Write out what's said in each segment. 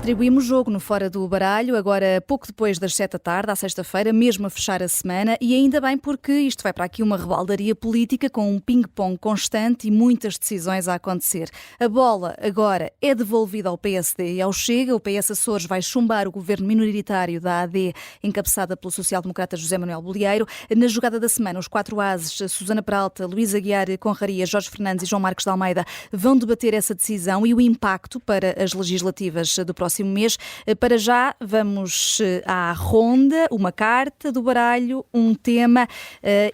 Distribuímos jogo no Fora do Baralho, agora pouco depois das 7 da tarde, à sexta-feira, mesmo a fechar a semana, e ainda bem porque isto vai para aqui uma rebaldaria política com um ping-pong constante e muitas decisões a acontecer. A bola agora é devolvida ao PSD e ao Chega. O PS Açores vai chumbar o governo minoritário da AD, encabeçada pelo social-democrata José Manuel Bolieiro. Na jogada da semana, os 4 ases, Susana Peralta, Luís Aguiar Conraria, Jorge Fernandes e João Marcos de Almeida, vão debater essa decisão e o impacto para as legislativas do próximo mês. Para já, vamos à ronda, uma carta do baralho, um tema,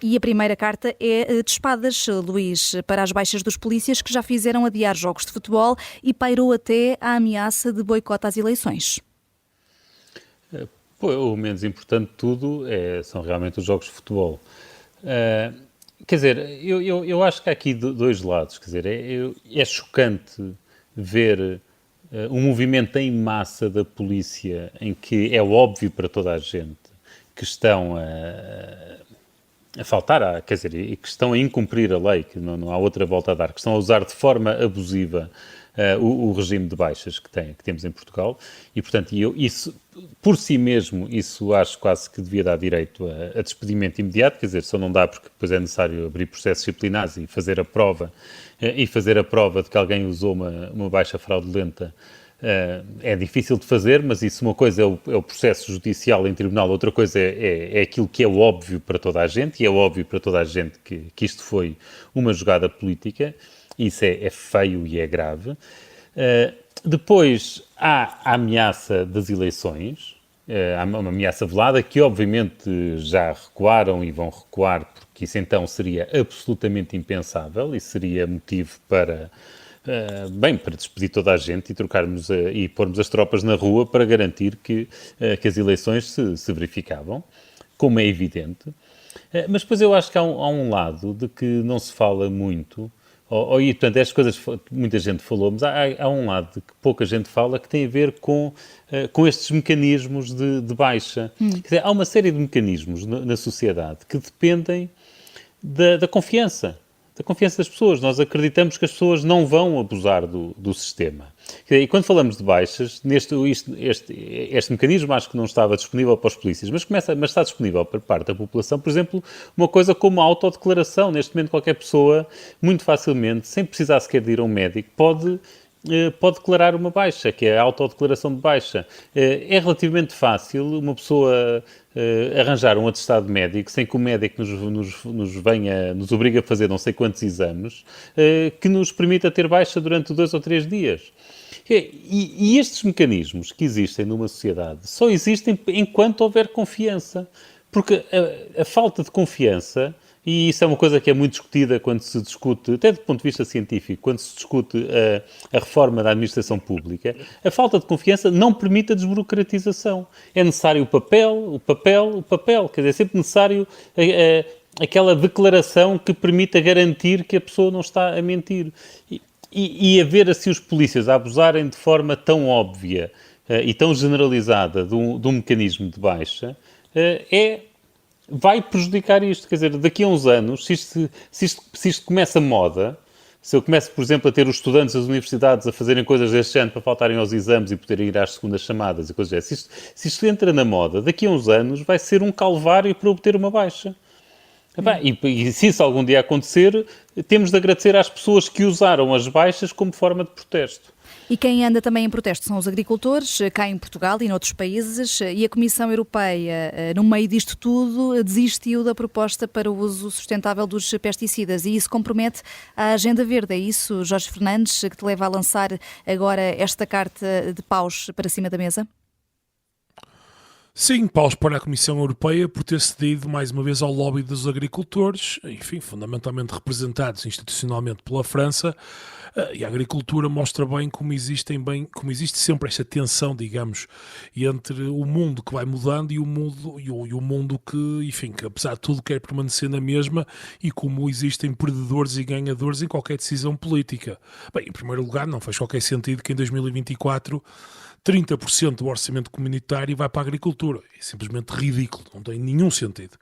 e a primeira carta é de espadas, Luís, para as baixas dos polícias que já fizeram adiar jogos de futebol e pairou até a ameaça de boicote às eleições. O menos importante de tudo são realmente os jogos de futebol. Quer dizer, eu acho que há aqui dois lados. Quer dizer, é chocante ver um movimento em massa da polícia em que é óbvio para toda a gente que estão a faltar, quer dizer, e que estão a incumprir a lei, que não há outra volta a dar, que estão a usar de forma abusiva o regime de baixas que temos em Portugal, e portanto isso, por si mesmo, isso acho quase que devia dar direito a despedimento imediato, quer dizer, só não dá porque depois é necessário abrir processos disciplinares e fazer a prova de que alguém usou uma baixa fraudulenta. É difícil de fazer, mas isso, uma coisa é o processo judicial em tribunal, outra coisa é aquilo que é óbvio para toda a gente, e é óbvio para toda a gente que isto foi uma jogada política. Isso é feio e é grave. Depois há a ameaça das eleições, há uma ameaça velada que obviamente já recuaram e vão recuar, porque isso então seria absolutamente impensável e seria motivo para despedir toda a gente e trocarmos e pormos as tropas na rua para garantir que as eleições se verificavam, como é evidente. Mas depois eu acho que há um lado de que não se fala muito, e portanto, estas coisas muita gente falou, mas há um lado de que pouca gente fala que tem a ver com estes mecanismos de baixa. Quer dizer, há uma série de mecanismos na sociedade que dependem da confiança das pessoas. Nós acreditamos que as pessoas não vão abusar do sistema. E quando falamos de baixas, este mecanismo acho que não estava disponível para os polícias, mas está disponível para parte da população. Por exemplo, uma coisa como a autodeclaração. Neste momento, qualquer pessoa, muito facilmente, sem precisar sequer de ir a um médico, pode declarar uma baixa, que é a autodeclaração de baixa. É relativamente fácil uma pessoa arranjar um atestado médico sem que o médico nos obrigue a fazer não sei quantos exames, que nos permita ter baixa durante 2 ou 3 dias. E estes mecanismos que existem numa sociedade só existem enquanto houver confiança. Porque a falta de confiança, e isso é uma coisa que é muito discutida quando se discute, até do ponto de vista científico, quando se discute a reforma da administração pública, a falta de confiança não permite a desburocratização. É necessário o papel. Quer dizer, é sempre necessário aquela declaração que permita garantir que a pessoa não está a mentir. E haver assim os polícias a abusarem de forma tão óbvia e tão generalizada de um mecanismo de baixa, vai prejudicar isto. Quer dizer, daqui a uns anos, se isto começa moda, se eu começo, por exemplo, a ter os estudantes das universidades a fazerem coisas deste ano para faltarem aos exames e poderem ir às segundas chamadas e coisas dessas, se isto entra na moda, daqui a uns anos vai ser um calvário para obter uma baixa. E se isso algum dia acontecer, temos de agradecer às pessoas que usaram as baixas como forma de protesto. E quem anda também em protesto são os agricultores, cá em Portugal e noutros países, e a Comissão Europeia, no meio disto tudo, desistiu da proposta para o uso sustentável dos pesticidas, e isso compromete a Agenda Verde. É isso, Jorge Fernandes, que te leva a lançar agora esta carta de paus para cima da mesa? Sim, paus para a Comissão Europeia por ter cedido mais uma vez ao lobby dos agricultores, enfim, fundamentalmente representados institucionalmente pela França, e a agricultura mostra bem como existe sempre esta tensão, digamos, entre o mundo que vai mudando e o mundo que, enfim, que apesar de tudo quer permanecer na mesma, e como existem perdedores e ganhadores em qualquer decisão política. Bem, em primeiro lugar, não faz qualquer sentido que em 2024 30% do orçamento comunitário vai para a agricultura. É simplesmente ridículo, não tem nenhum sentido.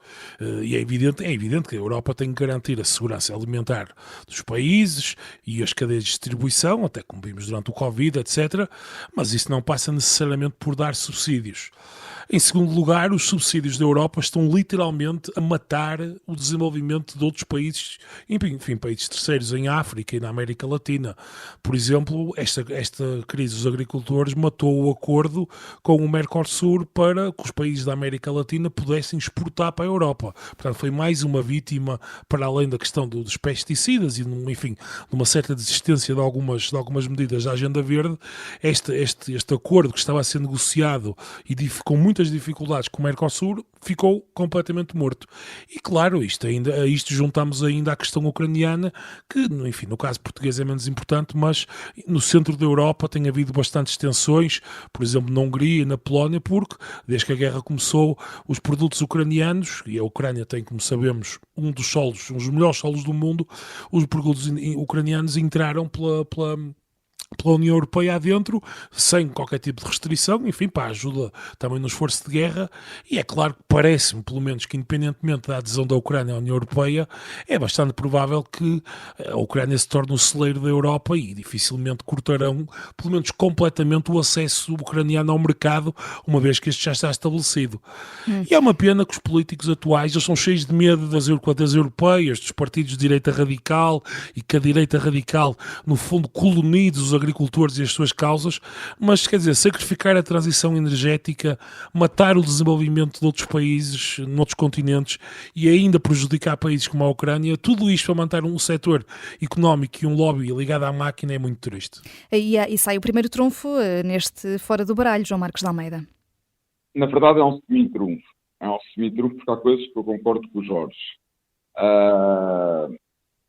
E é evidente que a Europa tem que garantir a segurança alimentar dos países e as cadeias de distribuição, até como vimos durante o Covid, etc. Mas isso não passa necessariamente por dar subsídios. Em segundo lugar, os subsídios da Europa estão literalmente a matar o desenvolvimento de outros países, enfim, países terceiros em África e na América Latina. Por exemplo, esta crise dos agricultores matou o acordo com o Mercosul para que os países da América Latina pudessem exportar para a Europa. Portanto, foi mais uma vítima, para além da questão dos pesticidas e, enfim, de uma certa desistência de algumas medidas da Agenda Verde. Este acordo que estava a ser negociado e com muitas dificuldades com o Mercosul ficou completamente morto. E claro, a isto juntamos ainda a questão ucraniana, que, enfim, no caso português é menos importante, mas no centro da Europa tem havido bastantes tensões, por exemplo, na Hungria e na Polónia, porque desde que a guerra começou, os produtos ucranianos, e a Ucrânia tem, como sabemos, um dos melhores solos do mundo, os produtos ucranianos entraram pela União Europeia adentro, sem qualquer tipo de restrição, enfim, para a ajuda também no esforço de guerra. E é claro que parece-me, pelo menos, que independentemente da adesão da Ucrânia à União Europeia, é bastante provável que a Ucrânia se torne o celeiro da Europa e dificilmente cortarão, pelo menos completamente, o acesso ucraniano ao mercado, uma vez que este já está estabelecido. E é uma pena que os políticos atuais, eles são cheios de medo das europeias, dos partidos de direita radical, e que a direita radical, no fundo, coloniza os agricultores e as suas causas, mas, quer dizer, sacrificar a transição energética, matar o desenvolvimento de outros países, noutros continentes, e ainda prejudicar países como a Ucrânia, tudo isto para manter um setor económico e um lobby ligado à máquina é muito triste. E sai o primeiro trunfo neste Fora do Baralho, João Marcos de Almeida. Na verdade é um semi-trunfo. É um semi-trunfo porque há coisas que eu concordo com o Jorge.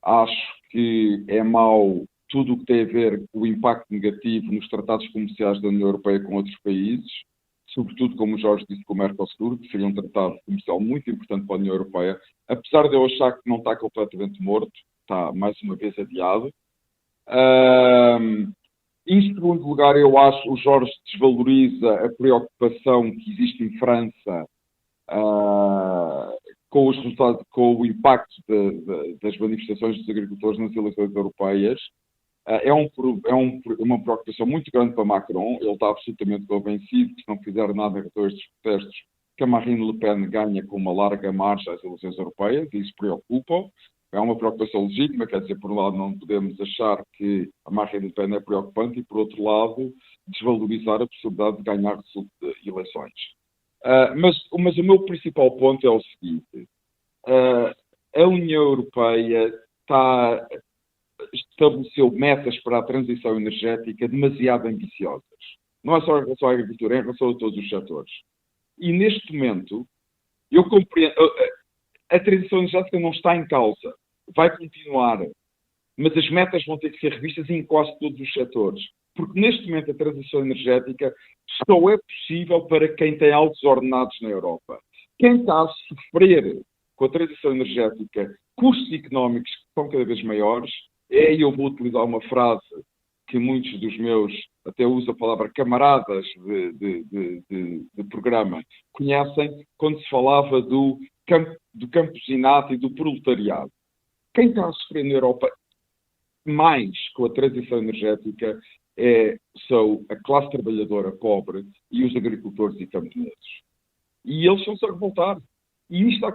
Acho que é mau tudo o que tem a ver com o impacto negativo nos tratados comerciais da União Europeia com outros países, sobretudo, como o Jorge disse, com o Mercosul, que seria um tratado comercial muito importante para a União Europeia, apesar de eu achar que não está completamente morto, está mais uma vez adiado. Em segundo lugar, eu acho que o Jorge desvaloriza a preocupação que existe em França com os resultados, com o impacto das manifestações dos agricultores nas eleições europeias. É uma preocupação muito grande para Macron. Ele está absolutamente convencido que, se não fizer nada em relação a estes protestos, que a Marine Le Pen ganha com uma larga marcha às eleições europeias, e isso preocupa. É uma preocupação legítima, quer dizer, por um lado não podemos achar que a Marine Le Pen é preocupante e, por outro lado, desvalorizar a possibilidade de ganhar eleições. Mas o meu principal ponto é o seguinte: a União Europeia estabeleceu metas para a transição energética demasiado ambiciosas. Não é só em relação à agricultura, é em relação a todos os setores. E neste momento, eu compreendo, a transição energética não está em causa, vai continuar, mas as metas vão ter que ser revistas em quase todos os setores. Porque neste momento a transição energética só é possível para quem tem altos ordenados na Europa. Quem está a sofrer com a transição energética custos económicos que são cada vez maiores, e eu vou utilizar uma frase que muitos dos meus, até uso a palavra camaradas de programa, conhecem, quando se falava do campesinato e do proletariado. Quem está a sofrer na Europa mais com a transição energética são a classe trabalhadora pobre e os agricultores e camponeses. E eles estão-se a revoltar. E isto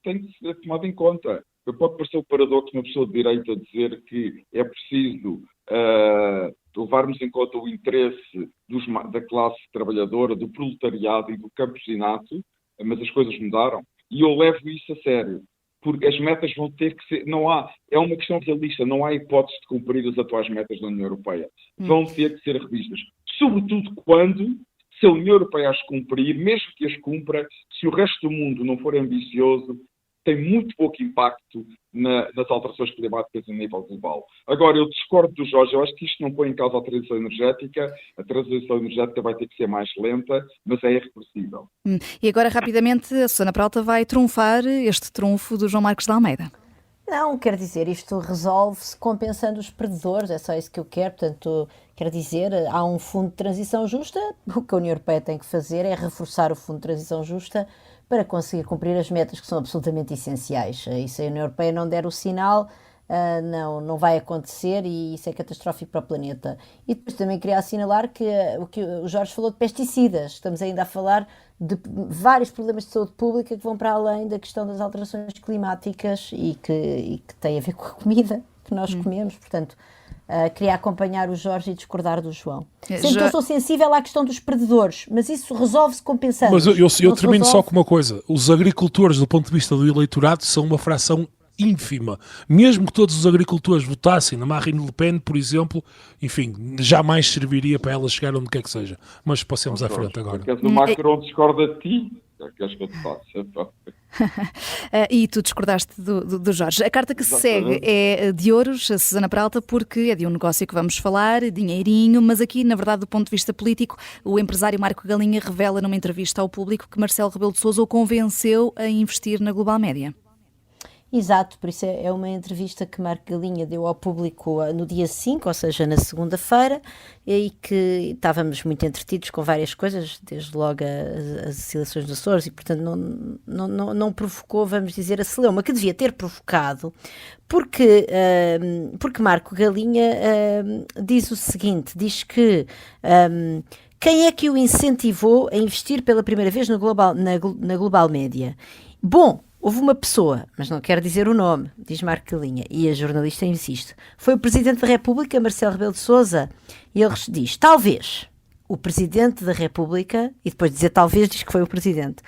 tem que ser tomado em conta. Pode parecer um paradoxo uma pessoa de direita dizer que é preciso levarmos em conta o interesse da classe trabalhadora, do proletariado e do campesinato, mas as coisas mudaram. E eu levo isso a sério, porque as metas vão ter que ser... é uma questão realista, não há hipótese de cumprir as atuais metas da União Europeia. Vão ter que ser revistas. Sobretudo quando, se a União Europeia as cumprir, mesmo que as cumpra, se o resto do mundo não for ambicioso, tem muito pouco impacto nas alterações climáticas a nível global. Agora, eu discordo do Jorge, eu acho que isto não põe em causa a transição energética vai ter que ser mais lenta, mas é irreversível. E agora, rapidamente, a Susana Peralta vai trunfar este trunfo do João Marcos de Almeida. Não, quer dizer, isto resolve-se compensando os perdedores, é só isso que eu quero. Portanto, quer dizer, há um fundo de transição justa, o que a União Europeia tem que fazer é reforçar o fundo de transição justa para conseguir cumprir as metas que são absolutamente essenciais. E se a União Europeia não der o sinal, não vai acontecer e isso é catastrófico para o planeta. E depois também queria assinalar que o que o Jorge falou de pesticidas, estamos ainda a falar de vários problemas de saúde pública que vão para além da questão das alterações climáticas e que têm a ver com a comida que nós comemos, portanto queria acompanhar o Jorge e discordar do João. Sempre que eu sou sensível à questão dos perdedores, mas isso resolve-se compensando. Mas eu termino só com uma coisa, os agricultores do ponto de vista do eleitorado são uma fração ínfima. Mesmo que todos os agricultores votassem na Marine Le Pen, por exemplo, enfim, jamais serviria para ela chegar onde quer que seja. Mas passemos à frente agora. Porque o Macron discorda de ti. Queres que eu te faça? E tu discordaste do Jorge. A carta que se segue é de Ouros, a Susana Peralta, porque é de um negócio que vamos falar, dinheirinho, mas aqui, na verdade, do ponto de vista político, o empresário Marco Galinha revela numa entrevista ao Público que Marcelo Rebelo de Sousa o convenceu a investir na Global Média. Exato, por isso é uma entrevista que Marco Galinha deu ao Público no dia 5, ou seja, na segunda-feira, e que estávamos muito entretidos com várias coisas, desde logo as eleições dos Açores, e portanto não provocou, vamos dizer, a celeuma, que devia ter provocado, porque Marco Galinha diz o seguinte, diz que quem é que o incentivou a investir pela primeira vez na Global Média? Bom, houve uma pessoa, mas não quero dizer o nome, diz Marco Galinha, e a jornalista insiste. Foi o Presidente da República, Marcelo Rebelo de Sousa, e ele diz, talvez, o Presidente da República, e depois de dizer talvez, diz que foi o Presidente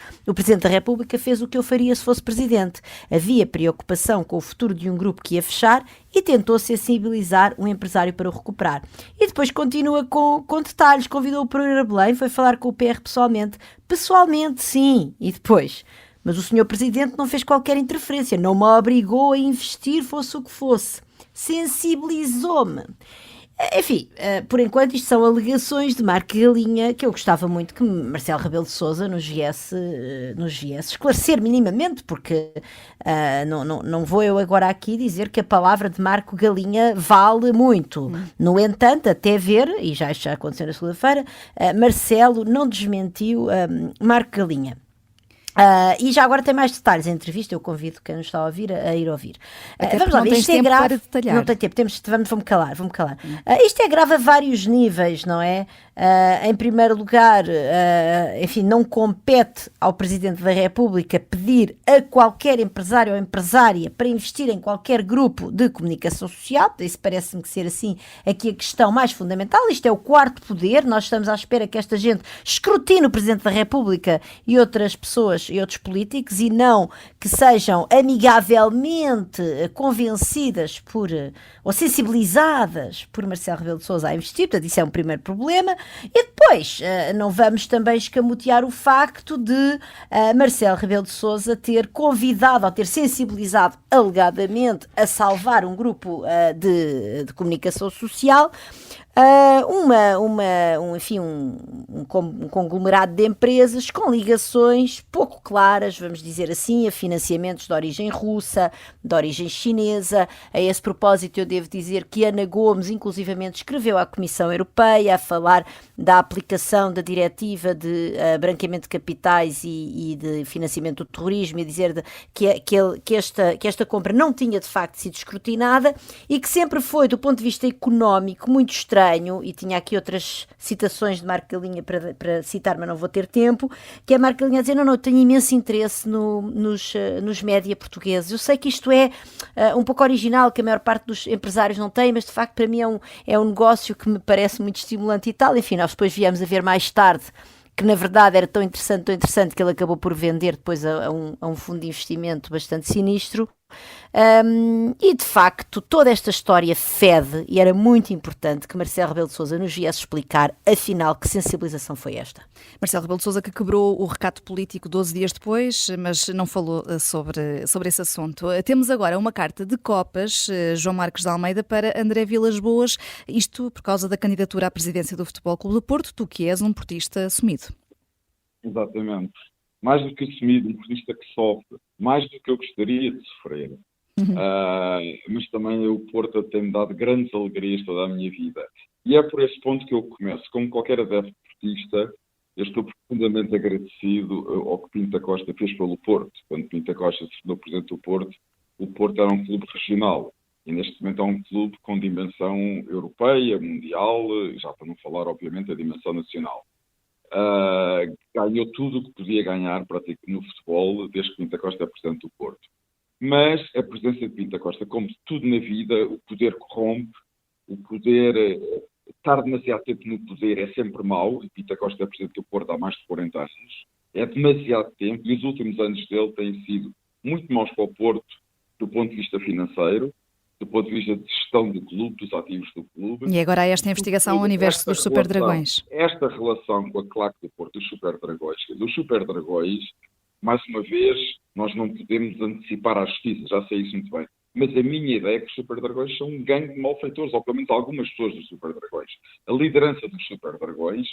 da República fez o que eu faria se fosse Presidente. Havia preocupação com o futuro de um grupo que ia fechar e tentou sensibilizar um empresário para o recuperar. E depois continua com detalhes, convidou o Pereira Belém, foi falar com o PR pessoalmente sim, e depois... Mas o senhor Presidente não fez qualquer interferência, não me obrigou a investir, fosse o que fosse. Sensibilizou-me. Enfim, por enquanto isto são alegações de Marco Galinha, que eu gostava muito que Marcelo Rebelo de Sousa nos viesse esclarecer minimamente, porque não vou eu agora aqui dizer que a palavra de Marco Galinha vale muito. No entanto, até ver, e já isto já aconteceu na segunda-feira, Marcelo não desmentiu Marco Galinha. E já agora tem mais detalhes. A entrevista eu convido quem nos está a ouvir a ir ouvir. Vamos lá ver, isto é grave. Para detalhar. Não tem tempo, vamos calar. Isto é grave a vários níveis, não é? Em primeiro lugar, enfim, não compete ao Presidente da República pedir a qualquer empresário ou empresária para investir em qualquer grupo de comunicação social. Isso parece-me que ser assim aqui a questão mais fundamental. Isto é o quarto poder. Nós estamos à espera que esta gente escrutine o Presidente da República e outras pessoas e outros políticos e não que sejam amigavelmente convencidas ou sensibilizadas por Marcelo Rebelo de Sousa a investir. Portanto, isso é um primeiro problema. E depois, não vamos também escamotear o facto de Marcelo Rebelo de Sousa ter convidado ou ter sensibilizado alegadamente a salvar um grupo de comunicação social, um conglomerado de empresas com ligações pouco claras, vamos dizer assim, a financiamentos de origem russa, de origem chinesa. A esse propósito eu devo dizer que Ana Gomes inclusivamente escreveu à Comissão Europeia a falar da aplicação da diretiva de branqueamento de capitais e de financiamento do terrorismo e dizer que esta compra não tinha de facto sido escrutinada e que sempre foi, do ponto de vista económico, muito estranho, e tinha aqui outras citações de Marco Galinha para citar, mas não vou ter tempo, que é Marco Galinha a dizer, não, eu tenho imenso interesse nos média portugueses. Eu sei que isto é um pouco original, que a maior parte dos empresários não tem, mas de facto para mim é um negócio que me parece muito estimulante e tal. Enfim, nós depois viemos a ver mais tarde que na verdade era tão interessante que ele acabou por vender depois a um fundo de investimento bastante sinistro. E de facto toda esta história fede e era muito importante que Marcelo Rebelo de Sousa nos viesse explicar afinal que sensibilização foi esta. Marcelo Rebelo de Sousa que quebrou o recato político 12 dias depois, mas não falou sobre esse assunto. Temos agora uma carta de copas, João Marcos de Almeida, para André Vilas Boas, isto por causa da candidatura à presidência do Futebol Clube do Porto, tu que és um portista assumido. Exatamente. Mais do que assumido, um portista que sofre, mais do que eu gostaria de sofrer. mas também o Porto tem-me dado grandes alegrias toda a minha vida. E é por esse ponto que eu começo. Como qualquer adepto portista, eu estou profundamente agradecido ao que Pinto da Costa fez pelo Porto. Quando Pinto da Costa se tornou presidente do Porto, o Porto era um clube regional. E neste momento é um clube com dimensão europeia, mundial, já para não falar, obviamente, da dimensão nacional. Ganhou tudo o que podia ganhar no futebol desde que Pinto da Costa é presidente do Porto. Mas a presença de Pinto da Costa, como tudo na vida, o poder corrompe, o poder, estar demasiado tempo no poder é sempre mau, e Pinto da Costa é presidente do Porto há mais de 40 anos, é demasiado tempo, e os últimos anos dele têm sido muito maus para o Porto do ponto de vista financeiro, do ponto de vista de gestão do clube, dos ativos do clube. E agora há esta investigação ao universo dos Super Dragões. Esta relação com a claque do Porto, dos Super Dragões, mais uma vez, nós não podemos antecipar à justiça, já sei isso muito bem. Mas a minha ideia é que os Super Dragões são um gangue de malfeitores, ou pelo menos algumas pessoas dos Super Dragões. A liderança dos Super Dragões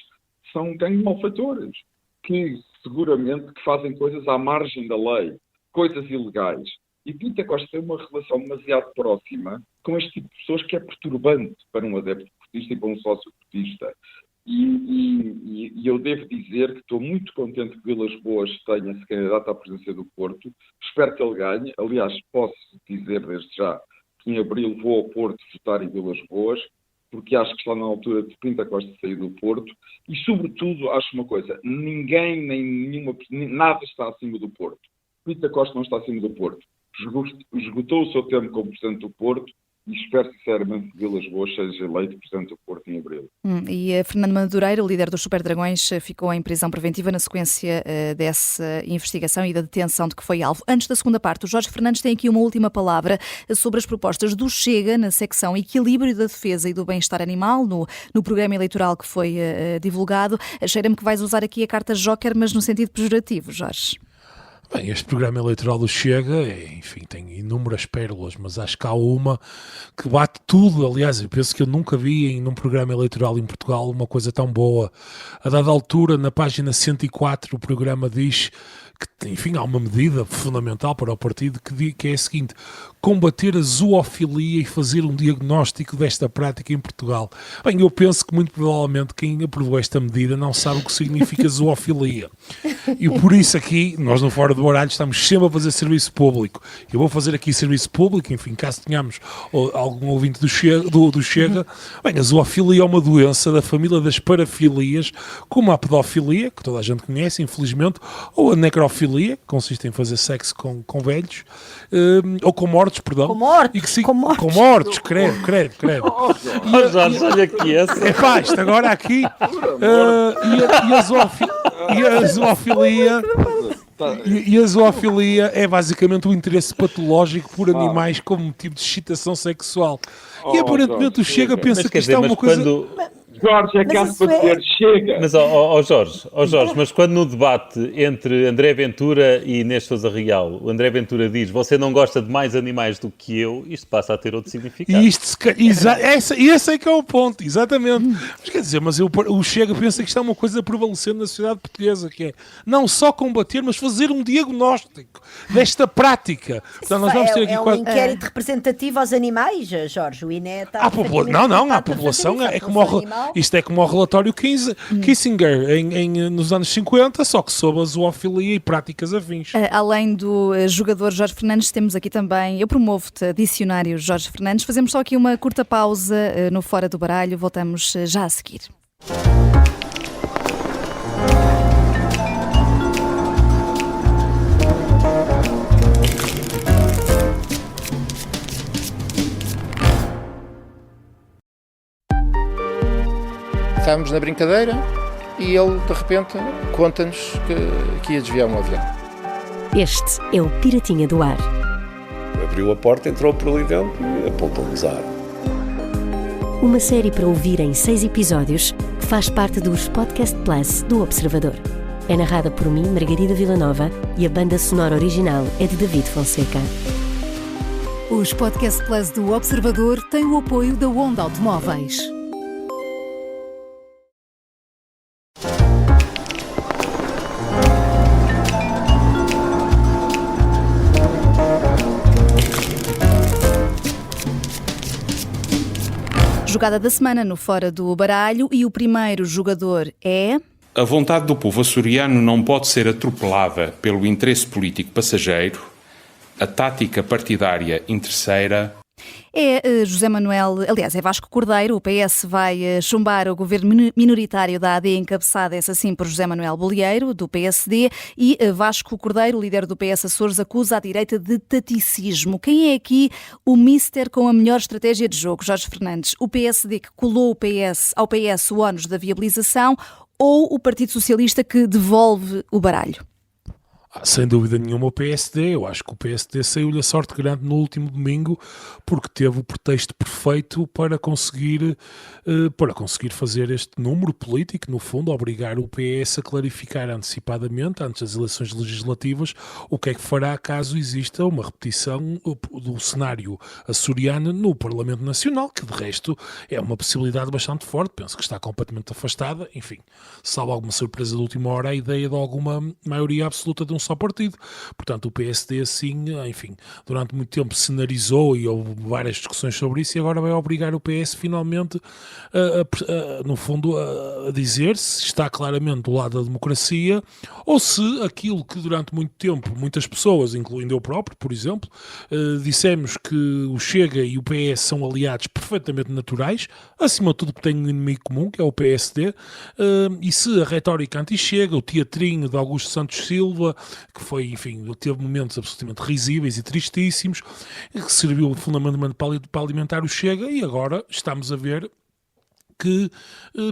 são um gangue de malfeitores, que seguramente que fazem coisas à margem da lei, coisas ilegais. E Pinto da Costa tem uma relação demasiado próxima com este tipo de pessoas que é perturbante para um adepto portista e para um sócio portista. E eu devo dizer que estou muito contente que Vilas Boas tenha se candidato à presidência do Porto. Espero que ele ganhe. Aliás, posso dizer desde já que em abril vou ao Porto votar em Vilas Boas, porque acho que está na altura de Pinto da Costa sair do Porto. E, sobretudo, acho uma coisa, ninguém, nada está acima do Porto. Pinto da Costa não está acima do Porto. Esgotou o seu tempo como presidente do Porto e espero sinceramente que Vilas Boas seja eleito presidente do Porto em abril. E Fernando Madureira, o líder dos Super Dragões, ficou em prisão preventiva na sequência dessa investigação e da detenção de que foi alvo. Antes da segunda parte, o Jorge Fernandes tem aqui uma última palavra sobre as propostas do Chega na secção Equilíbrio da Defesa e do Bem-Estar Animal, no programa eleitoral que foi divulgado. Cheira-me que vais usar aqui a carta Joker, mas no sentido pejorativo, Jorge. Bem, este programa eleitoral do Chega, enfim, tem inúmeras pérolas, mas acho que há uma que bate tudo. Aliás, eu penso que eu nunca vi num programa eleitoral em Portugal uma coisa tão boa. A dada altura, na página 104, o programa diz que, enfim, há uma medida fundamental para o partido que é a seguinte: combater a zoofilia e fazer um diagnóstico desta prática em Portugal. Bem, eu penso que muito provavelmente quem aprovou esta medida não sabe o que significa zoofilia. E por isso aqui, nós no Fora do Baralho estamos sempre a fazer serviço público. Eu vou fazer aqui serviço público, enfim, caso tenhamos algum ouvinte do Chega. Bem, a zoofilia é uma doença da família das parafilias, como a pedofilia, que toda a gente conhece, infelizmente, ou a necrofilia, que consiste em fazer sexo com velhos, ou com mortos, perdão. Com mortos, com mortos, creio. Jorge, olha aqui essa. É pá, isto agora aqui. E a zoofilia é basicamente o interesse patológico por animais como motivo de excitação sexual. E aparentemente o Chega pensa que isto é uma coisa... Jorge, é caso para dizer, chega! Mas, Jorge, mas quando no debate entre André Ventura e Inês Sousa Real, o André Ventura diz: você não gosta de mais animais do que eu, isto passa a ter outro significado. E esse é que é o ponto, exatamente. Mas quer dizer, o Chega pensa que isto é uma coisa prevalecendo na sociedade portuguesa, que é não só combater, mas fazer um diagnóstico desta prática. Então, nós vamos ter aqui um inquérito representativo aos animais, Jorge. O INE está a população é como isto é como o relatório Kissinger nos anos 50, só que sob a zoofilia e práticas afins. Além do jogador Jorge Fernandes, temos aqui também, eu promovo-te a dicionário Jorge Fernandes. Fazemos só aqui uma curta pausa no Fora do Baralho, voltamos já a seguir. Estávamos na brincadeira e ele, de repente, conta-nos que ia desviar um avião. Este é o Piratinha do Ar. Abriu a porta, entrou por ali dentro e apontou-nos a arma. Uma série para ouvir em 6 episódios que faz parte dos Podcast Plus do Observador. É narrada por mim, Margarida Villanova, e a banda sonora original é de David Fonseca. Os Podcast Plus do Observador têm o apoio da Onda Automóveis. Jogada da semana no Fora do Baralho e o primeiro jogador é... A vontade do povo açoriano não pode ser atropelada pelo interesse político passageiro, a tática partidária interesseira. É José Manuel, aliás, é Vasco Cordeiro. O PS vai chumbar o governo minoritário da AD, encabeçado, essa sim, por José Manuel Bolieiro, do PSD, e Vasco Cordeiro, líder do PS Açores, acusa a direita de taticismo. Quem é aqui o mister com a melhor estratégia de jogo? Jorge Fernandes, o PSD que colou ao PS o ónus da viabilização ou o Partido Socialista que devolve o baralho? Sem dúvida nenhuma o PSD. Eu acho que o PSD saiu-lhe a sorte grande no último domingo porque teve o pretexto perfeito para conseguir fazer este número político, no fundo, obrigar o PS a clarificar antecipadamente, antes das eleições legislativas, o que é que fará caso exista uma repetição do cenário açoriano no Parlamento Nacional, que de resto é uma possibilidade bastante forte. Penso que está completamente afastada. Enfim, salvo alguma surpresa de última hora, a ideia de alguma maioria absoluta de um só partido. Portanto, o PSD assim, enfim, durante muito tempo cenarizou e houve várias discussões sobre isso e agora vai obrigar o PS finalmente no fundo a dizer se está claramente do lado da democracia ou se aquilo que durante muito tempo muitas pessoas, incluindo eu próprio, por exemplo, dissemos que o Chega e o PS são aliados perfeitamente naturais, acima de tudo que têm um inimigo comum, que é o PSD, e se a retórica anti-Chega, o teatrinho de Augusto Santos Silva, que foi, enfim, teve momentos absolutamente risíveis e tristíssimos, que serviu fundamentalmente para alimentar o Chega, e agora estamos a ver que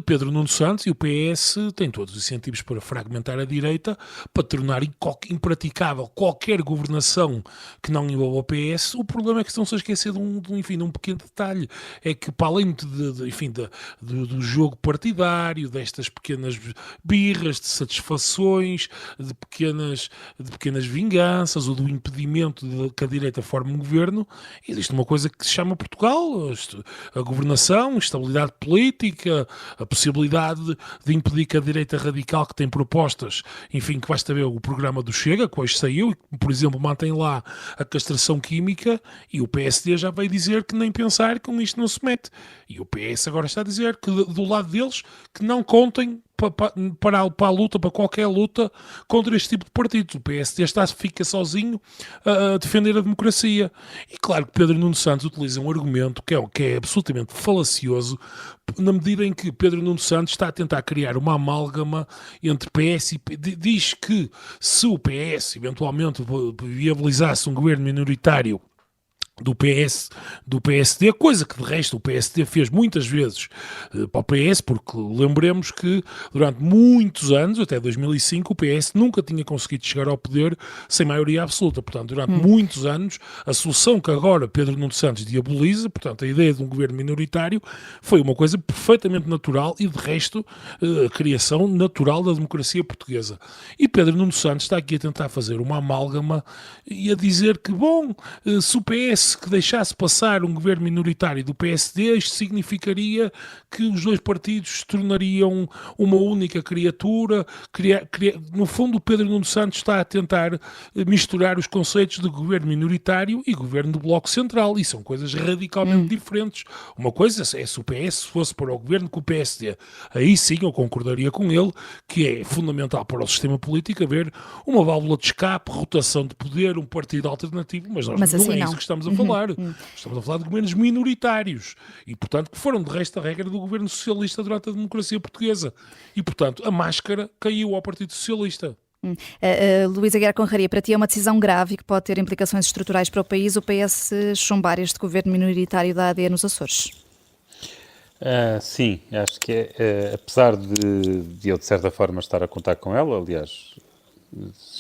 Pedro Nuno Santos e o PS têm todos os incentivos para fragmentar a direita, para tornar impraticável qualquer governação que não envolva o PS. O problema é que estão-se a esquecer de um pequeno detalhe, é que para além do jogo partidário, destas pequenas birras, de satisfações, de pequenas vinganças ou do impedimento de que a direita forme um governo, existe uma coisa que se chama Portugal, a governação, a estabilidade política, a possibilidade de impedir que a direita radical, que tem propostas, enfim, que basta ver o programa do Chega, que hoje saiu, por exemplo, mantém lá a castração química, e o PSD já veio dizer que nem pensar, com isto não se mete. E o PS agora está a dizer que do lado deles que não contem para a luta, para qualquer luta contra este tipo de partidos. O PSD fica sozinho a defender a democracia. E claro que Pedro Nuno Santos utiliza um argumento que é absolutamente falacioso, na medida em que Pedro Nuno Santos está a tentar criar uma amálgama entre PS e diz que se o PS eventualmente viabilizasse um governo minoritário do PSD, coisa que de resto o PSD fez muitas vezes para o PS, porque lembremos que durante muitos anos, até 2005, o PS nunca tinha conseguido chegar ao poder sem maioria absoluta. Portanto, durante muitos anos, a solução que agora Pedro Nuno Santos diaboliza, portanto, a ideia de um governo minoritário, foi uma coisa perfeitamente natural e de resto a criação natural da democracia portuguesa. E Pedro Nuno Santos está aqui a tentar fazer uma amálgama e a dizer que, bom, se o PS que deixasse passar um governo minoritário do PSD, isto significaria que os dois partidos se tornariam uma única criatura. No fundo, o Pedro Nuno Santos está a tentar misturar os conceitos de governo minoritário e governo do Bloco Central, e são coisas radicalmente diferentes. Uma coisa é se o PS fosse para o governo com o PSD. Aí sim eu concordaria com ele que é fundamental para o sistema político haver uma válvula de escape, rotação de poder, um partido alternativo, mas nós não é isso que estamos a falar. Estamos a falar de governos minoritários e, portanto, que foram de resto a regra do governo socialista durante a democracia portuguesa. E, portanto, a máscara caiu ao Partido Socialista. Luís Aguiar Conraria, para ti é uma decisão grave e que pode ter implicações estruturais para o país, o PS chumbar este governo minoritário da AD nos Açores? Sim, acho que apesar de eu de certa forma estar a contar com ela, aliás,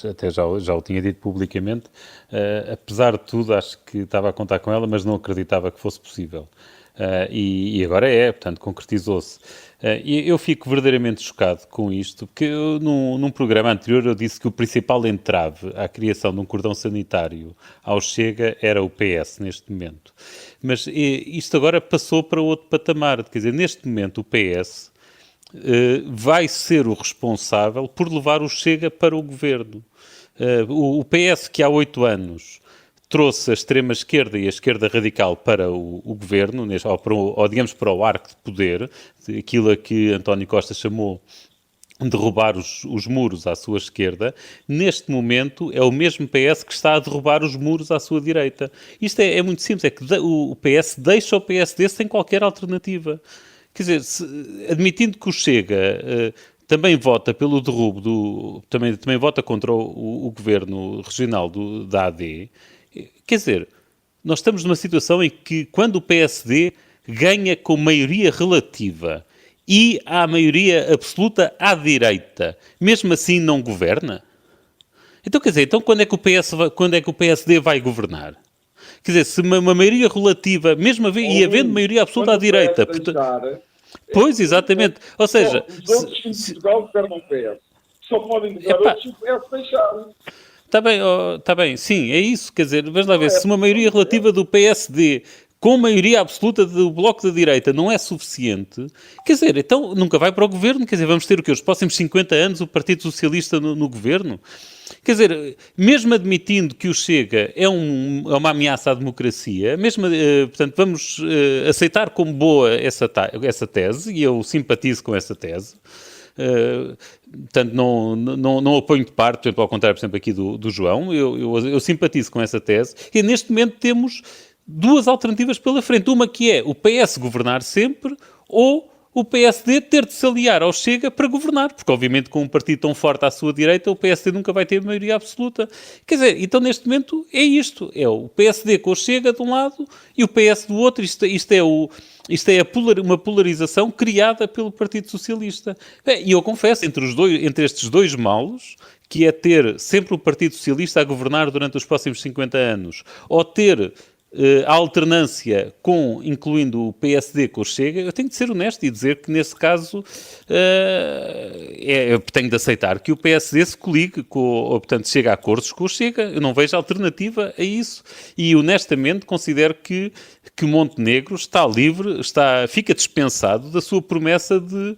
até já o tinha dito publicamente, apesar de tudo acho que estava a contar com ela, mas não acreditava que fosse possível. E agora portanto, concretizou-se. Eu fico verdadeiramente chocado com isto, porque num programa anterior eu disse que o principal entrave à criação de um cordão sanitário ao Chega era o PS, neste momento. Mas isto agora passou para outro patamar, quer dizer, neste momento o PS vai ser o responsável por levar o Chega para o governo. O PS, que há 8 anos trouxe a extrema-esquerda e a esquerda radical para o governo, ou digamos para o arco de poder, aquilo a que António Costa chamou derrubar os muros à sua esquerda. Neste momento é o mesmo PS que está a derrubar os muros à sua direita. Isto é muito simples, é que o PS deixa o PSD sem qualquer alternativa. Quer dizer, admitindo que o Chega também vota pelo derrubo, também vota contra o governo regional da AD, quer dizer, nós estamos numa situação em que quando o PSD ganha com maioria relativa e há maioria absoluta à direita, mesmo assim não governa? Então, quer dizer, quando é que o PSD vai governar? Quer dizer, se uma maioria relativa, mesmo havendo maioria absoluta à direita... Pois, exatamente. Ou seja... Os outros em Portugal governam o PS. Só podem governar outros se o PS deixar. Está bem, sim, é isso. Quer dizer, vamos lá ver, se uma maioria relativa do PSD com maioria absoluta do Bloco da Direita não é suficiente, quer dizer, então nunca vai para o governo, quer dizer, vamos ter o quê? Os próximos 50 anos o Partido Socialista no governo? Quer dizer, mesmo admitindo que o Chega é uma ameaça à democracia, portanto, vamos aceitar como boa essa tese, e eu simpatizo com essa tese. Portanto, não apoio de parte, por exemplo, ao contrário, por exemplo, aqui do João, eu simpatizo com essa tese, e neste momento temos duas alternativas pela frente. Uma que é o PS governar sempre, ou o PSD ter de se aliar ao Chega para governar, porque obviamente com um partido tão forte à sua direita, o PSD nunca vai ter maioria absoluta. Quer dizer, então neste momento é isto, é o PSD com o Chega de um lado e o PS do outro. Isto é uma polarização criada pelo Partido Socialista. E eu confesso, entre estes dois malos, que é ter sempre o Partido Socialista a governar durante os próximos 50 anos, ou ter a alternância incluindo o PSD com o Chega, eu tenho de ser honesto e dizer que nesse caso eu tenho de aceitar que o PSD se coligue, ou portanto chega a acordos com o Chega. Eu não vejo alternativa a isso e honestamente considero que Montenegro está livre, fica dispensado da sua promessa de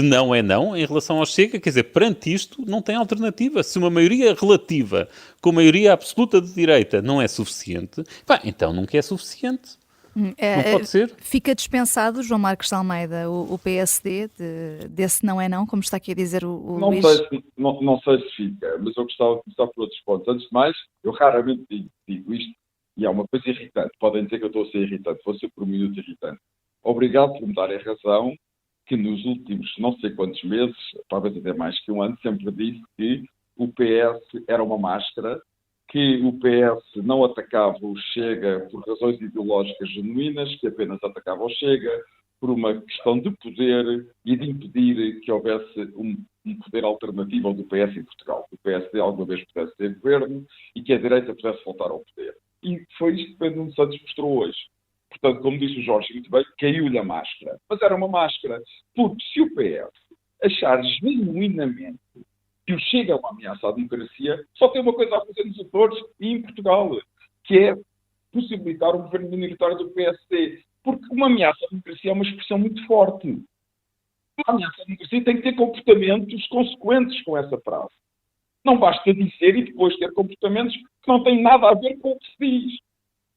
não é não em relação ao Chega. Quer dizer, perante isto não tem alternativa. Se uma maioria relativa com maioria absoluta de direita não é suficiente, então nunca é suficiente. Não pode ser. Fica dispensado, João Marcos de Almeida, o PSD, desse não é não, como está aqui a dizer o não Luís? Não sei se fica, mas eu gostava de começar por outros pontos. Antes de mais, eu raramente digo isto, e é uma coisa irritante. Podem dizer que eu estou a ser irritante, vou ser por um minuto irritante. Obrigado por me darem razão, que nos últimos não sei quantos meses, talvez até mais que um ano, sempre disse que o PS era uma máscara, que o PS não atacava o Chega por razões ideológicas genuínas, que apenas atacava o Chega por uma questão de poder e de impedir que houvesse um poder alternativo ao do PS em Portugal, que o PSD alguma vez pudesse ter governo e que a direita pudesse voltar ao poder. E foi isto que Pedro Nuno Santos mostrou hoje. Portanto, como disse o Jorge muito bem, caiu-lhe a máscara. Mas era uma máscara. Porque se o PS achar genuinamente que o Chega é uma ameaça à democracia, só tem uma coisa a fazer nos Açores e em Portugal, que é possibilitar um governo minoritário do PSD. Porque uma ameaça à democracia é uma expressão muito forte. Uma ameaça à democracia tem que ter comportamentos consequentes com essa frase. Não basta dizer e depois ter comportamentos que não têm nada a ver com o que se diz.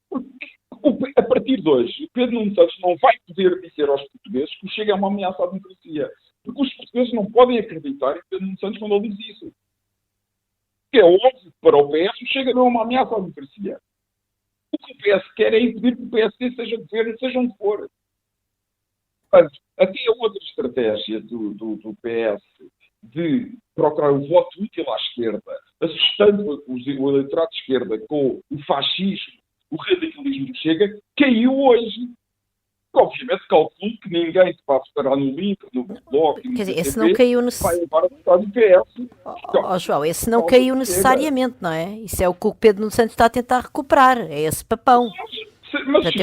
Porque, a partir de hoje, Pedro Nuno Santos não vai poder dizer aos portugueses que o Chega é uma ameaça à democracia. Porque os portugueses não podem acreditar em Pedro Nuno Santos quando ele diz isso. Porque é óbvio que para o PS o Chega não é uma ameaça à democracia. O que o PS quer é impedir que o PSD seja governo, seja onde for. Portanto, até a outra estratégia do PS de procurar o voto útil à esquerda, assustando o eleitorado de esquerda com o fascismo, o radicalismo que Chega, caiu hoje. Obviamente calculo que ninguém se vai votar no LIVRE, no Bloco... Quer dizer, esse não caiu necessariamente. Vai agora votar no PS. João, esse não caiu necessariamente, não é? Isso é o que o Pedro Nuno Santos está a tentar recuperar, é esse papão. Mas se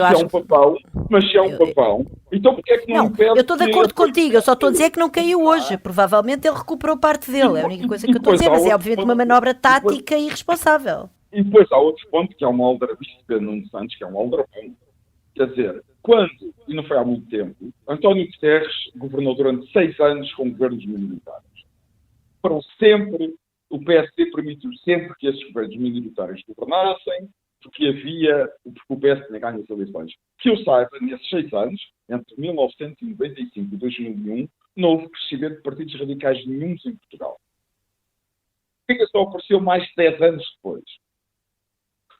é um papão, então porque é que não impede... Eu estou de acordo contigo, eu só estou a dizer que não caiu hoje. Provavelmente ele recuperou parte dele, é a única coisa que eu estou a dizer, mas é obviamente uma manobra tática e irresponsável. E depois há outro ponto, que é uma aldrabice de Pedro Nuno Santos, que é um aldrabão. Quer dizer, quando, e não foi há muito tempo, António Guterres governou durante 6 anos com governos minoritários. Foram sempre o PSD permitiu sempre que esses governos minoritários governassem, porque o PS tinha ganho as eleições. Que eu saiba, nesses 6 anos, entre 1995 e 2001, não houve crescimento de partidos radicais nenhuns em Portugal. O que só apareceu mais de 10 anos depois?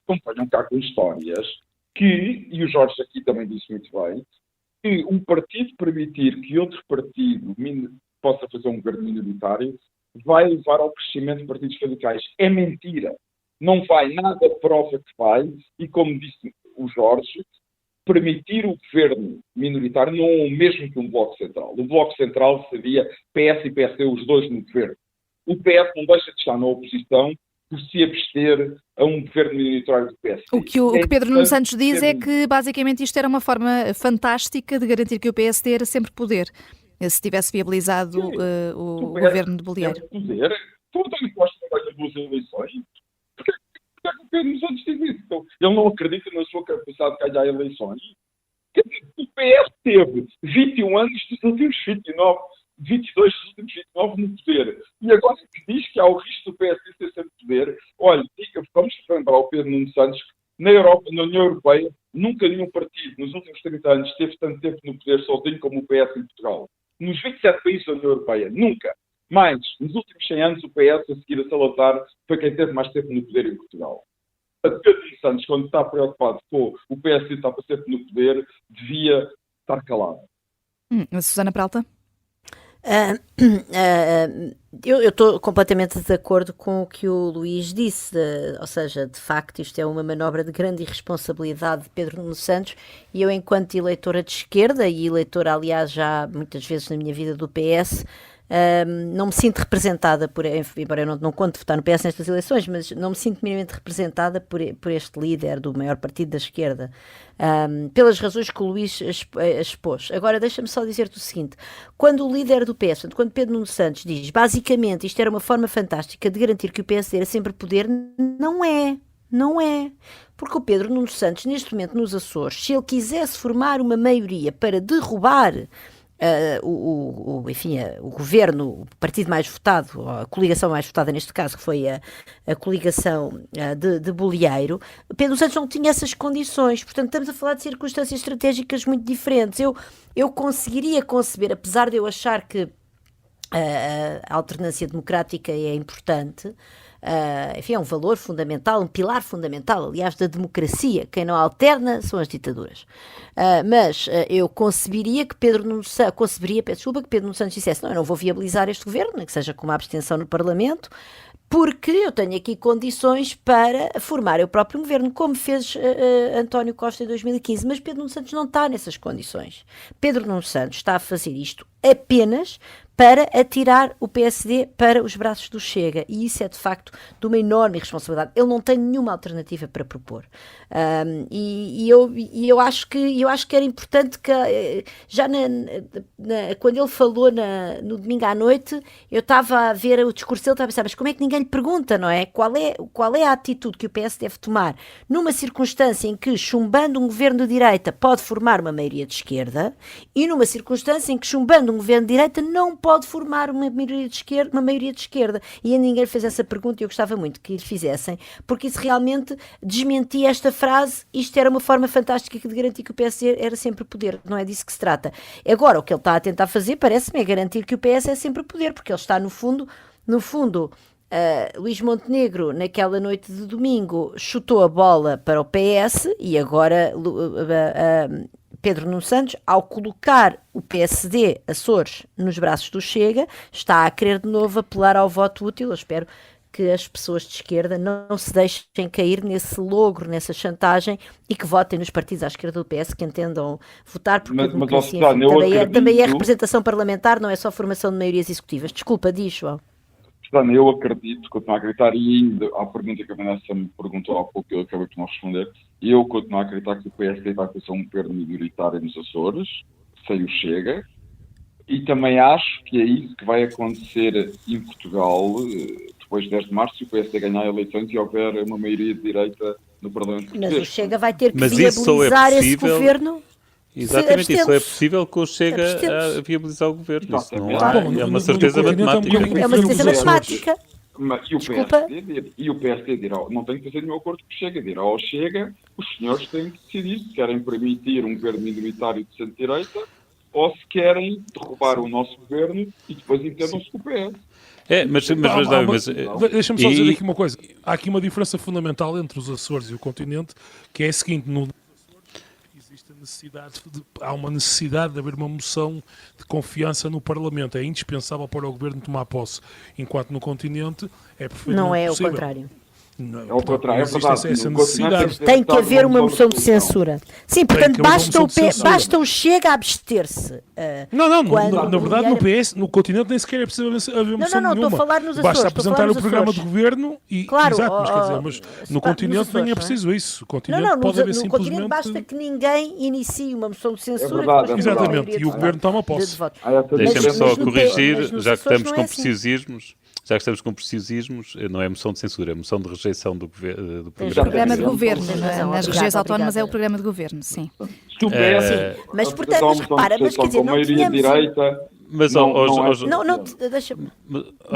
Acompanham cá com histórias que, e o Jorge aqui também disse muito bem, que um partido permitir que outro partido possa fazer um governo minoritário vai levar ao crescimento de partidos radicais. É mentira. Não vai, nada prova que vai, e como disse o Jorge, permitir o governo minoritário não é o mesmo que um Bloco Central. O Bloco Central seria PS e PSD, os dois no governo. O PS não deixa de estar na oposição por se abster a um governo minoritário do PSD. O que Pedro Nuno Santos diz é que, basicamente, isto era uma forma fantástica de garantir que o PSD era sempre poder, se tivesse viabilizado o governo de Bolieiro. Poder? Tu não gostas de ganhar 2 eleições? Porquê que o Pedro Nuno Santos diz isso? Então, ele não acredita na sua capacidade de ganhar eleições? Quer dizer, o PS teve 21 anos dos últimos 22 dos últimos 29 no poder. E agora que diz que há o risco do PSD ser sempre poder, olha, vamos lembrar ao Pedro Nuno Santos que na Europa, na União Europeia, nunca nenhum partido nos últimos 30 anos esteve tanto tempo no poder sozinho como o PS em Portugal. Nos 27 países da União Europeia, nunca. Mas, nos últimos 100 anos, o PS, a seguir a Salazar, foi quem teve mais tempo no poder em Portugal. Pedro Nuno Santos, quando está preocupado com o PS estar para sempre no poder, devia estar calado. A Susana Peralta? Eu estou completamente de acordo com o que o Luís disse, ou seja, de facto isto é uma manobra de grande irresponsabilidade de Pedro Nuno Santos, e eu, enquanto eleitora de esquerda e eleitora, aliás, já muitas vezes na minha vida do PS, não me sinto representada embora eu não conte votar no PS nestas eleições, mas não me sinto minimamente representada por este líder do maior partido da esquerda, pelas razões que o Luís expôs. Agora, deixa-me só dizer-te o seguinte: quando o líder do PS, quando Pedro Nuno Santos diz, basicamente, isto era uma forma fantástica de garantir que o PSD era sempre poder, não é. Porque o Pedro Nuno Santos, neste momento nos Açores, se ele quisesse formar uma maioria para derrubar o governo, o partido mais votado, a coligação mais votada neste caso, que foi a coligação de Bolieiro, Pedro Santos não tinha essas condições. Portanto, estamos a falar de circunstâncias estratégicas muito diferentes. Eu conseguiria conceber, apesar de eu achar que a alternância democrática é importante, enfim, é um valor fundamental, um pilar fundamental, aliás, da democracia. Quem não alterna são as ditaduras. Mas eu conceberia que Pedro Nuno Santos dissesse: não, eu não vou viabilizar este governo, nem que seja com uma abstenção no Parlamento, porque eu tenho aqui condições para formar eu próprio um governo, como fez António Costa em 2015. Mas Pedro Nuno Santos não está nessas condições. Pedro Nuno Santos está a fazer isto apenas para atirar o PSD para os braços do Chega, e isso é de facto de uma enorme irresponsabilidade. Ele não tem nenhuma alternativa para propor, eu acho que era importante que já quando ele falou no domingo à noite, eu estava a ver o discurso dele, estava a pensar, mas como é que ninguém lhe pergunta, não é? Qual é a atitude que o PS deve tomar numa circunstância em que, chumbando um governo de direita, pode formar uma maioria de esquerda, e numa circunstância em que, chumbando um governo de direita, não pode formar uma maioria de esquerda. E ainda ninguém fez essa pergunta, e eu gostava muito que lhe fizessem, porque isso realmente desmentia esta frase: isto era uma forma fantástica de garantir que o PS era sempre poder. Não é disso que se trata. Agora, o que ele está a tentar fazer, parece-me, é garantir que o PS é sempre poder, porque ele está, no fundo, Luís Montenegro, naquela noite de domingo, chutou a bola para o PS, e agora Pedro Nuno Santos, ao colocar o PSD Açores nos braços do Chega, está a querer de novo apelar ao voto útil. Eu espero que as pessoas de esquerda não se deixem cair nesse logro, nessa chantagem, e que votem nos partidos à esquerda do PS que entendam votar, porque a democracia também é representação parlamentar, não é só formação de maiorias executivas. Desculpa, diz, João. Eu acredito, continuo a acreditar, e ainda à pergunta que a Vanessa me perguntou há pouco, eu acabei por não responder, eu continuo a acreditar que o PSD vai fazer um governo minoritário nos Açores, sem o Chega, e também acho que é isso que vai acontecer em Portugal, depois de 10 de março, se o PSD ganhar eleições e houver uma maioria de direita no Parlamento português. Mas o Chega vai ter que viabilizar esse governo. Exatamente, isso é possível que o Chega a viabilizar o governo. Isso não é uma certeza matemática. É uma certeza matemática. E o Desculpa. PSD dirá, não tem que fazer nenhum acordo com o Chega, dirá ao Chega, os senhores têm que decidir se querem permitir um governo minoritário de centro-direita ou se querem derrubar o nosso governo e depois entendam-se com o PS. Deixa-me só dizer aqui uma coisa. Há aqui uma diferença fundamental entre os Açores e o continente, que é a seguinte: no existe há uma necessidade de haver uma moção de confiança no Parlamento. É indispensável para o governo tomar posse, enquanto no continente é perfeitamente Não é possível. o contrário. Não, É o contrário, é existe verdade. essa necessidade. Tem que haver uma moção de censura. Sim, portanto, basta o Chega a abster-se. Na verdade, no PS, no continente, nem sequer é preciso haver moção nenhuma. Estou a falar nos Açores. Basta apresentar o programa de governo e... Claro, exato, mas no continente Açores, nem é preciso isso. O continente pode haver no continente simplesmente... basta que ninguém inicie uma moção de censura. verdade, Exatamente, e o governo toma posse. Deixem-me só Mas no corrigir, nos já que Açores estamos não com é assim. preciosismos. Já que estamos com preciosismos, não é moção de censura, é moção de rejeição do O programa. programa de governo. Obrigada, Nas regiões autónomas obrigada. é o programa de governo, sim. Se o PS Mas, portanto, repara, mas quer dizer, com não maioria tínhamos... direita... Mas, deixa-me...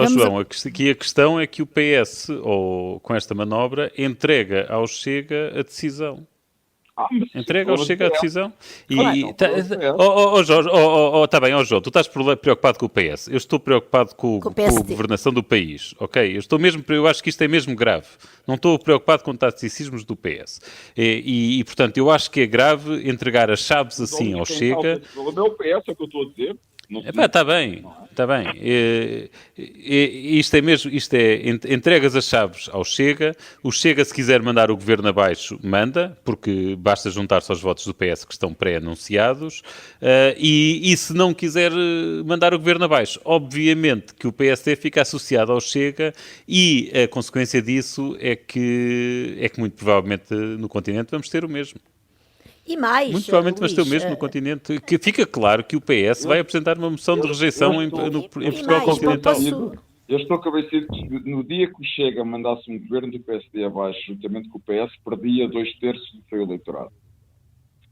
João, aqui a questão é que o PS, com esta manobra, entrega ao Chega a decisão. Entrega ao Chega a decisão. Está bem, João, tu estás preocupado com o PS. Eu estou preocupado com a governação do país. Ok? Eu acho que isto é mesmo grave. Não estou preocupado com taticismos do PS. Portanto, eu acho que é grave entregar as chaves assim ao Chega. O meu PS é o que eu estou a dizer. Está bem. Isto é entregas as chaves ao Chega. O Chega, se quiser mandar o governo abaixo, manda, porque basta juntar-se aos votos do PS que estão pré-anunciados. E se não quiser mandar o governo abaixo, obviamente que o PSD fica associado ao Chega, e a consequência disso é que muito provavelmente no continente vamos ter o mesmo. E mais, muito provavelmente Luís, vai ter o mesmo no continente. Que fica claro que o PS vai apresentar uma moção de rejeição em Portugal continental. Eu estou convencido que no dia que o Chega mandasse um governo do PSD abaixo, juntamente com o PS, perdia 2/3 do seu eleitorado.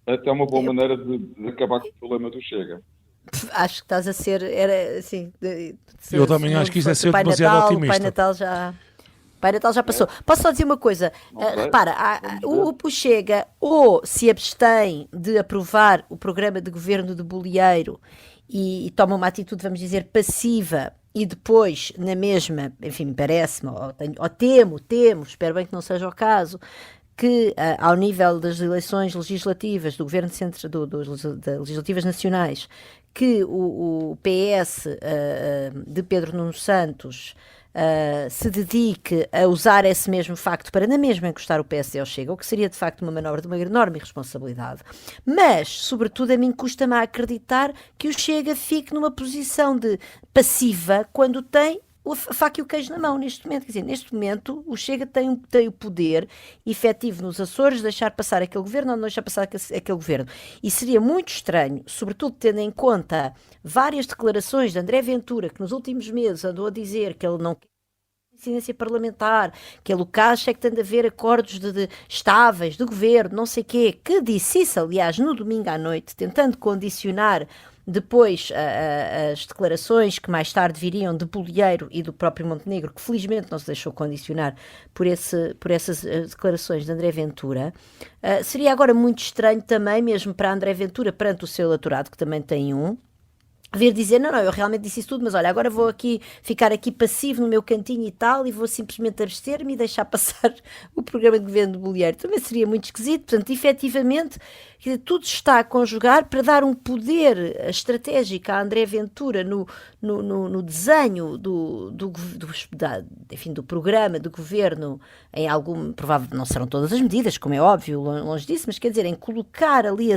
Até uma boa maneira de acabar com o problema do Chega. Acho que estás a ser... Eu também acho que isso é ser demasiado otimista. Pai Natal já passou. Posso só dizer uma coisa? Repara, o Chega ou se abstém de aprovar o programa de governo de Bolieiro e toma uma atitude, vamos dizer, passiva, e depois, na mesma, enfim, parece-me, ou temo, espero bem que não seja o caso, que ao nível das eleições legislativas do Governo das Legislativas Nacionais, que o PS de Pedro Nuno Santos se dedique a usar esse mesmo facto para na mesma encostar o PSD ao Chega, o que seria de facto uma manobra de uma enorme irresponsabilidade. Mas, sobretudo, a mim custa-me a acreditar que o Chega fique numa posição de passiva quando tem a faca e o queijo na mão neste momento. Quer dizer, neste momento o Chega tem o poder efetivo nos Açores de deixar passar aquele governo ou não deixar passar aquele governo. E seria muito estranho, sobretudo tendo em conta várias declarações de André Ventura, que nos últimos meses andou a dizer que ele não quer incidência parlamentar, que ele o que acha é que tem de haver acordos estáveis de governo, não sei o quê, que disse isso, aliás, no domingo à noite, tentando condicionar depois as declarações que mais tarde viriam de Bolieiro e do próprio Montenegro, que felizmente não se deixou condicionar por essas declarações de André Ventura. Seria agora muito estranho também, mesmo para André Ventura, perante o seu eleitorado, que também tem vir dizer, não, eu realmente disse isso tudo, mas olha, agora vou ficar aqui passivo no meu cantinho e tal, e vou simplesmente abster-me e deixar passar o programa de governo de Bolieiro. Também seria muito esquisito. Portanto, efetivamente, tudo está a conjugar para dar um poder estratégico a André Ventura no desenho do programa de governo, em algum, provavelmente não serão todas as medidas, como é óbvio, longe disso, mas quer dizer, em colocar ali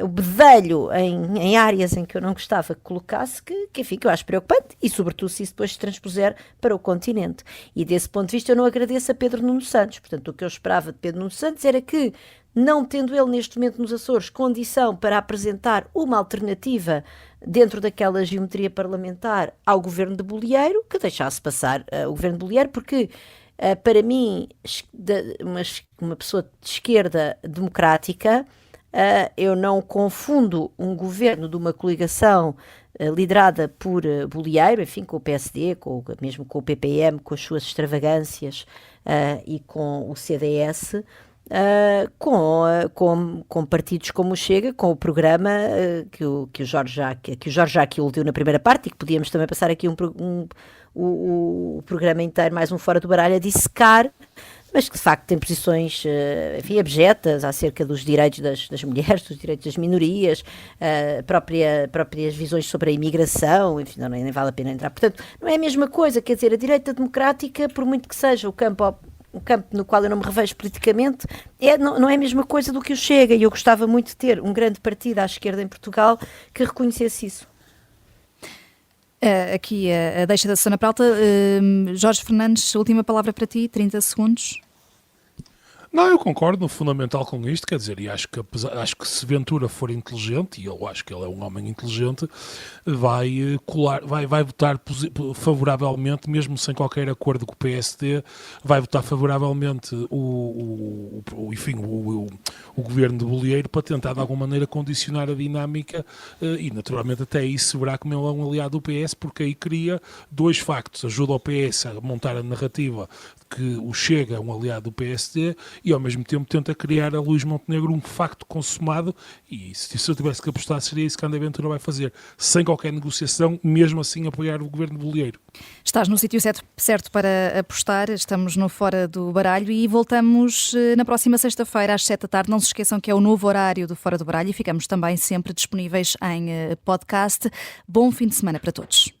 o bedelho em áreas em que eu não gostava que colocasse, que enfim, que eu acho preocupante, e sobretudo se isso depois se transpuser para o continente. E desse ponto de vista eu não agradeço a Pedro Nuno Santos. Portanto, o que eu esperava de Pedro Nuno Santos era que, não tendo ele neste momento nos Açores condição para apresentar uma alternativa dentro daquela geometria parlamentar ao governo de Bolieiro, que deixasse passar o governo de Bolieiro, porque para mim, uma pessoa de esquerda democrática, Eu não confundo um governo de uma coligação liderada por Bolieiro, enfim, com o PSD, mesmo com o PPM, com as suas extravagâncias e com o CDS, com partidos como o Chega, com o programa que o Jorge Jacques deu na primeira parte, e que podíamos também passar aqui o programa inteiro, mais um Fora do Baralho, a dissecar, mas que de facto tem posições, enfim, abjetas acerca dos direitos das mulheres, dos direitos das minorias, próprias visões sobre a imigração, enfim, nem vale a pena entrar. Portanto, não é a mesma coisa, quer dizer, a direita democrática, por muito que seja o campo no qual eu não me revejo politicamente, não é a mesma coisa do que o Chega, e eu gostava muito de ter um grande partido à esquerda em Portugal que reconhecesse isso. Aqui a deixa da Susana Peralta. Jorge Fernandes, última palavra para ti, 30 segundos. Não, eu concordo no fundamental com isto, quer dizer, e acho que se Ventura for inteligente, e eu acho que ele é um homem inteligente, vai votar favoravelmente, mesmo sem qualquer acordo com o PSD, vai votar favoravelmente o governo de Bolieiro para tentar de alguma maneira condicionar a dinâmica, e naturalmente até aí se verá como ele é um aliado do PS, porque aí cria dois factos: ajuda o PS a montar a narrativa que o Chega é um aliado do PSD, e ao mesmo tempo tenta criar a Luís Montenegro um facto consumado, e se eu tivesse que apostar seria isso que André Ventura vai fazer, sem qualquer negociação, mesmo assim apoiar o governo de Bolieiro. Estás no sítio certo para apostar, estamos no Fora do Baralho e voltamos na próxima sexta-feira às 7 da tarde. Não se esqueçam que é o novo horário do Fora do Baralho e ficamos também sempre disponíveis em podcast. Bom fim de semana para todos.